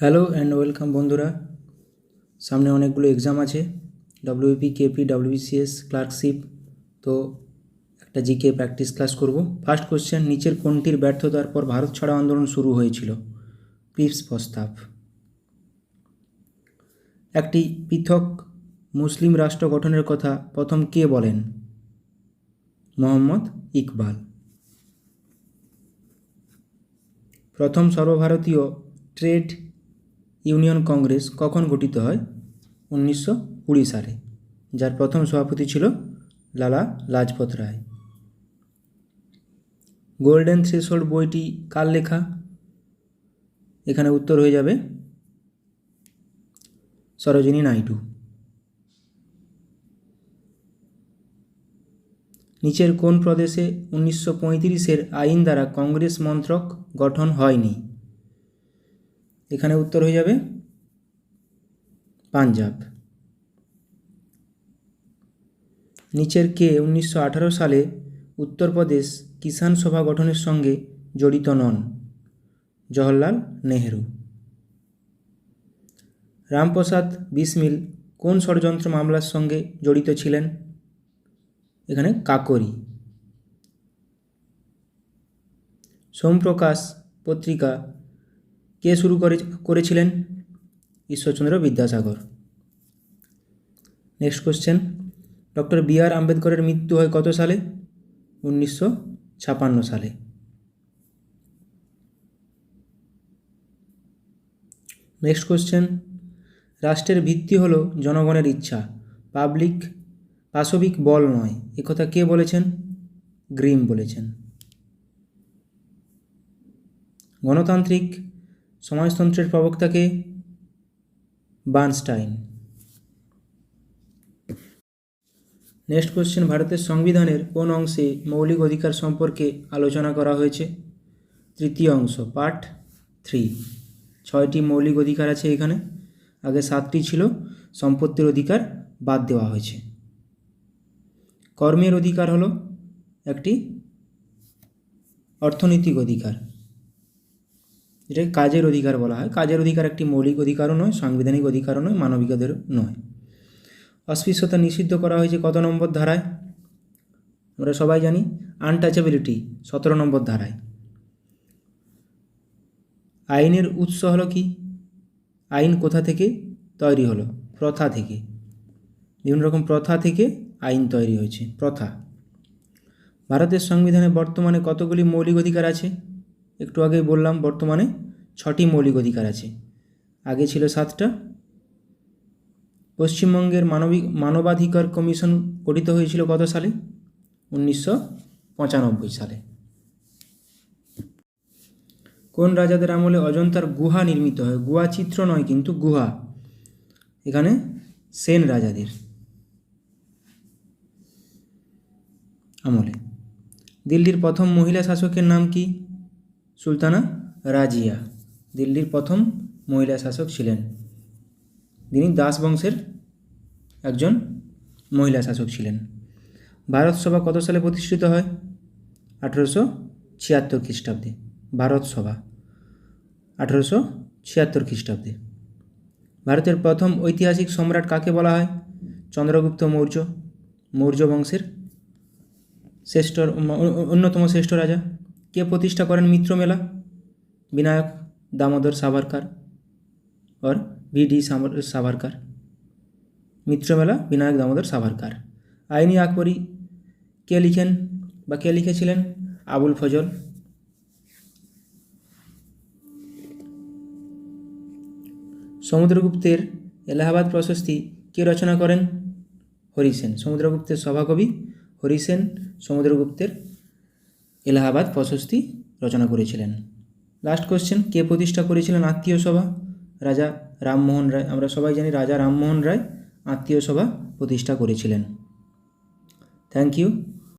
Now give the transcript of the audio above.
Hello and welcome বন্ধুরা। সামনে অনেকগুলো এক্সাম আছে, ডব্লিউপি, কেপি, ডব্লিউবিসিএস, ক্লার্কশিপ। তো একটা জিকে প্র্যাকটিস ক্লাস করব। ফার্স্ট কোশ্চেন, নিচের কোনটির ব্যর্থতার পর ভারত ছাড়ো আন্দোলন শুরু হয়েছিল? পিপস প্রস্তাব। একটি পৃথক মুসলিম রাষ্ট্র গঠনের কথা প্রথম কে বলেন? মোহাম্মদ ইকবাল। প্রথম সর্বভারতীয় ট্রেড ইউনিয়ন কংগ্রেস কখন গঠিত হয়? 1920 সালে, যার প্রথম সভাপতি ছিল লালা লাজপত রায়। গোল্ডেন থ্রেশহোল্ড বইটি কার লেখা? এখানে উত্তর হয়ে যাবে সরোজিনী নাইডু। নিচের কোন প্রদেশে 1935-এর আইন দ্বারা কংগ্রেস মন্ত্রক গঠন হয়নি? এখানে উত্তর হয়ে যাবে পাঞ্জাব। নিচের কে 1918 সালে উত্তরপ্রদেশ কিষাণ সভা গঠনের সঙ্গে জড়িত নন? জওহরলাল নেহেরু। রামপ্রসাদ বিসমিল কোন ষড়যন্ত্র মামলার সঙ্গে জড়িত ছিলেন? এখানে কাকরি। সোমপ্রকাশ পত্রিকা কে শুরু করেছিলেন? Ishwarchandra Vidyasagar. Next question, doctor B.R.. আম্বেদকরের মৃত্যু হয় কত সালে? 1956 সালে। নেক্সট কোশ্চেন, রাষ্ট্রের ভিত্তি হলো জনগণের ইচ্ছা, পাশবিক বল নয়, একথা কে বলেছেন? গ্রিম বলেছেন। গণতান্ত্রিক সমাজতন্ত্রের প্রবক্তা কে? বার্নস্টাইন। নেক্সট কোশ্চেন, ভারতের সংবিধানের কোন অংশে মৌলিক অধিকার সম্পর্কে আলোচনা করা হয়েছে? তৃতীয় অংশ, পার্ট 3। 6টি মৌলিক অধিকার আছে এখানে, আগে 7টি ছিল, সম্পত্তির অধিকার বাদ দেওয়া হয়েছে। কর্মের অধিকার হলো একটি অর্থনৈতিক অধিকার, যেটাকে কাজের অধিকার বলা হয়। কাজের অধিকার একটি মৌলিক অধিকারও নয়, সাংবিধানিক অধিকারও নয়, মানবাধিকার নয়। অস্পৃশ্যতা নিষিদ্ধ করা হয়েছে কত নম্বর ধারায়? আমরা সবাই জানি আনটাচেবিলিটি 17 নম্বর ধারায়। আইনের উৎস হলো কি? আইন কোথা থেকে তৈরি হলো? প্রথা থেকে। বিভিন্ন রকম প্রথা থেকে আইন তৈরি হয়েছে, প্রথা। ভারতের সংবিধানে বর্তমানে কতগুলি মৌলিক অধিকার আছে? একটু আগেই বললাম, বর্তমানে 6টি মৌলিক অধিকার আছে, আগে ছিল 7টা। পশ্চিমবঙ্গের মানবাধিকার কমিশন গঠিত হয়েছিল কত সালে? 1995 সালে। কোন রাজাদের আমলে অজন্তার গুহা নির্মিত হয়? গুহা চিত্র নয় কিন্তু, গুহা। এখানে সেন রাজাদের আমলে। দিল্লির প্রথম মহিলা শাসকের নাম কি? সুলতানা রাজিয়া দিল্লির প্রথম মহিলা শাসক ছিলেন। তিনি দাস বংশের একজন মহিলা শাসক ছিলেন। ভারত সভা কত সালে প্রতিষ্ঠিত হয়? 1876 খ্রিস্টাব্দে। ভারত সভা 1876 খ্রিস্টাব্দে। ভারতের প্রথম ঐতিহাসিক সম্রাট কাকে বলা হয়? চন্দ্রগুপ্ত মৌর্য, মৌর্য বংশের অন্যতম শ্রেষ্ঠ রাজা। কে প্রতিষ্ঠা করেন মিত্র মেলা? বিনায়ক দামোদর সাভারকার और V.D. সাভারকার। মিত্রমেলা বিনায়ক দামোদর সাভারকার। আইনি আকবরী কে লিখেন বা কে লিখেছিলেন? আবুল ফজল। সমুদ্রগুপ্তের এলাহাবাদ প্রশস্তি কে রচনা করেন? হরিসেন। সমুদ্রগুপ্তের সভাকবি হরিসেন সমুদ্রগুপ্তের এলাহাবাদ প্রশস্তি রচনা করেছিলেন। লাস্ট কোশ্চেন, কে প্রতিষ্ঠা করেছিলেন আত্মীয় সভা? রাজা রামমোহন রায়। আমরা সবাই জানি রাজা রামমোহন রায় আত্মীয় সভা প্রতিষ্ঠা করেছিলেন। Thank you.